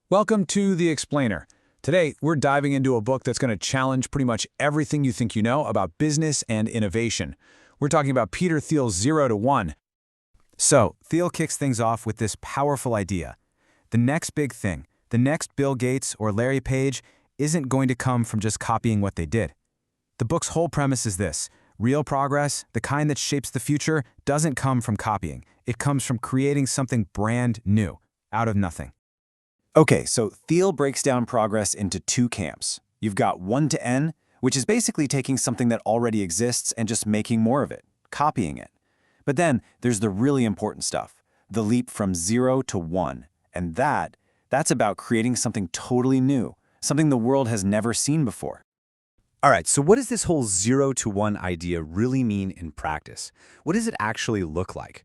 Welcome to The Explainer. Today, we're diving into a book that's going to challenge pretty much everything you think you know about business and innovation. We're talking about Peter Thiel's 0 to 1. So, Thiel kicks things off with this powerful idea. The next big thing, the next Bill Gates or Larry Page, isn't going to come from just copying what they did. The book's whole premise is this. Real progress, the kind that shapes the future, doesn't come from copying. It comes from creating something brand new, out of nothing. Okay, so Thiel breaks down progress into two camps. You've got 1 to N, which is basically taking something that already exists and just making more of it, copying it. But then there's the really important stuff, the leap from 0 to 1. And that's about creating something totally new, something the world has never seen before. All right, so what does this whole 0 to 1 idea really mean in practice? What does it actually look like?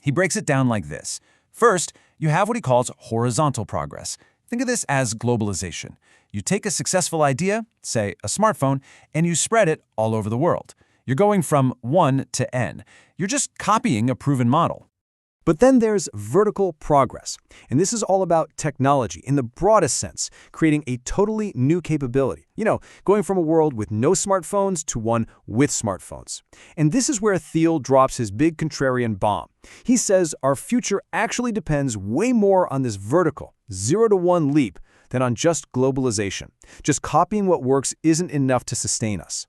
He breaks it down like this. First, you have what he calls horizontal progress. Think of this as globalization. You take a successful idea, say a smartphone, and you spread it all over the world. You're going from 1 to N. You're just copying a proven model. But then there's vertical progress, and this is all about technology in the broadest sense, creating a totally new capability. Going from a world with no smartphones to one with smartphones. And this is where Thiel drops his big contrarian bomb. He says our future actually depends way more on this vertical, 0 to 1 leap than on just globalization. Just copying what works isn't enough to sustain us.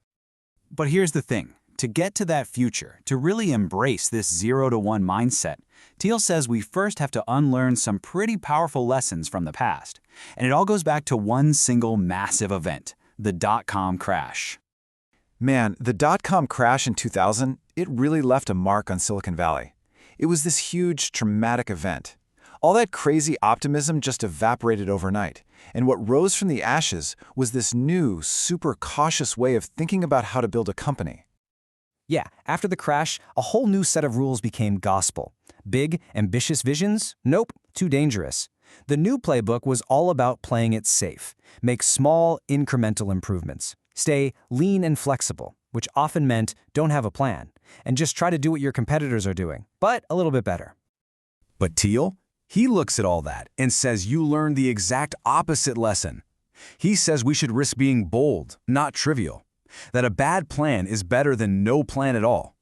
But here's the thing. To get to that future, to really embrace this 0 to 1 mindset, Thiel says we first have to unlearn some pretty powerful lessons from the past. And it all goes back to one single massive event, the dot-com crash. Man, the dot-com crash in 2000, it really left a mark on Silicon Valley. It was this huge, traumatic event. All that crazy optimism just evaporated overnight. And what rose from the ashes was this new, super cautious way of thinking about how to build a company. Yeah, after the crash, a whole new set of rules became gospel. Big, ambitious visions? Nope, too dangerous. The new playbook was all about playing it safe. Make small, incremental improvements. Stay lean and flexible, which often meant don't have a plan, and just try to do what your competitors are doing, but a little bit better. But Thiel, he looks at all that and says you learned the exact opposite lesson. He says we should risk being bold, not trivial. That a bad plan is better than no plan at all.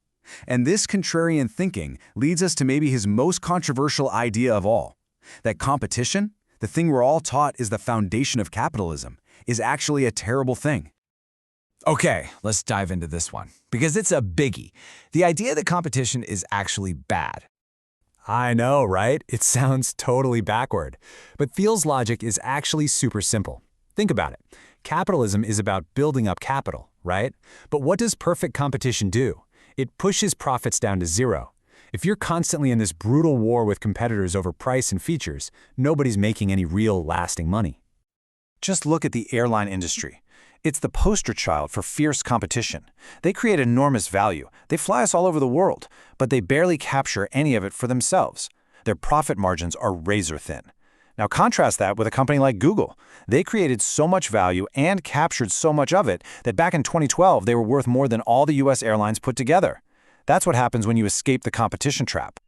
And this contrarian thinking leads us to maybe his most controversial idea of all. That competition, the thing we're all taught is the foundation of capitalism, is actually a terrible thing. Okay, let's dive into this one, because it's a biggie. The idea that competition is actually bad. I know, right? It sounds totally backward. But Thiel's logic is actually super simple. Think about it. Capitalism is about building up capital, right? But what does perfect competition do? It pushes profits down to 0. If you're constantly in this brutal war with competitors over price and features, nobody's making any real lasting money. Just look at the airline industry. It's the poster child for fierce competition. They create enormous value. They fly us all over the world, but they barely capture any of it for themselves. Their profit margins are razor thin. Now contrast that with a company like Google. They created so much value and captured so much of it that back in 2012 they were worth more than all the US airlines put together. That's what happens when you escape the competition trap.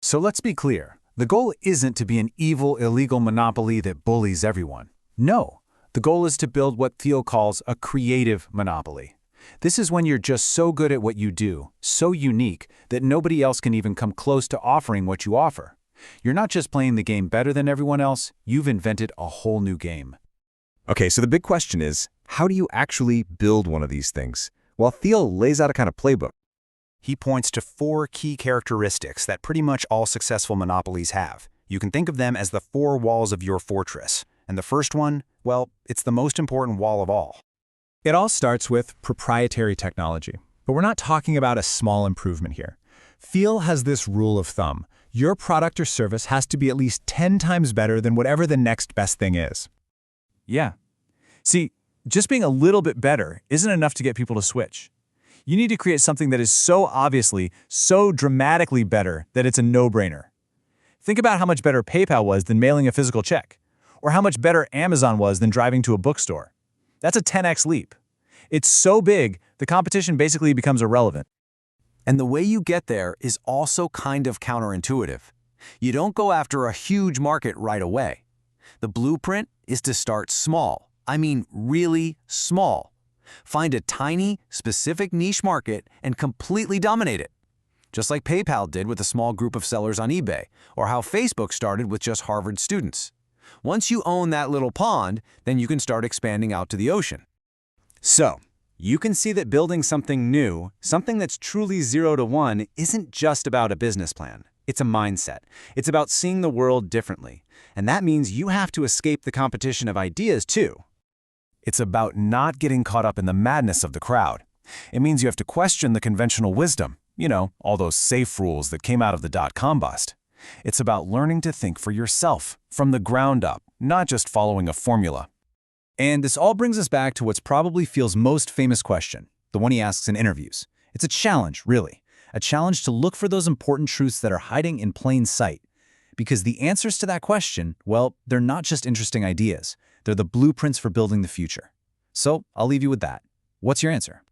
So let's be clear. The goal isn't to be an evil, illegal monopoly that bullies everyone. No, the goal is to build what Thiel calls a creative monopoly. This is when you're just so good at what you do, so unique, that nobody else can even come close to offering what you offer. You're not just playing the game better than everyone else, you've invented a whole new game. Okay, so the big question is, how do you actually build one of these things? Well, Thiel lays out a kind of playbook. He points to 4 key characteristics that pretty much all successful monopolies have. You can think of them as the 4 walls of your fortress. And the first one, well, it's the most important wall of all. It all starts with proprietary technology. But we're not talking about a small improvement here. Thiel has this rule of thumb. Your product or service has to be at least 10 times better than whatever the next best thing is. Yeah. See, just being a little bit better isn't enough to get people to switch. You need to create something that is so obviously, so dramatically better that it's a no-brainer. Think about how much better PayPal was than mailing a physical check, or how much better Amazon was than driving to a bookstore. That's a 10x leap. It's so big, the competition basically becomes irrelevant. And the way you get there is also kind of counterintuitive. You don't go after a huge market right away. The blueprint is to start small. I mean, really small. Find a tiny, specific niche market and completely dominate it. Just like PayPal did with a small group of sellers on eBay, or how Facebook started with just Harvard students. Once you own that little pond, then you can start expanding out to the ocean. So, you can see that building something new, something that's truly 0 to 1, isn't just about a business plan. It's a mindset. It's about seeing the world differently. And that means you have to escape the competition of ideas, too. It's about not getting caught up in the madness of the crowd. It means you have to question the conventional wisdom, all those safe rules that came out of the dot-com bust. It's about learning to think for yourself, from the ground up, not just following a formula. And this all brings us back to what's probably Thiel's most famous question, the one he asks in interviews. It's a challenge, really. A challenge to look for those important truths that are hiding in plain sight. Because the answers to that question, well, they're not just interesting ideas. They're the blueprints for building the future. So I'll leave you with that. What's your answer?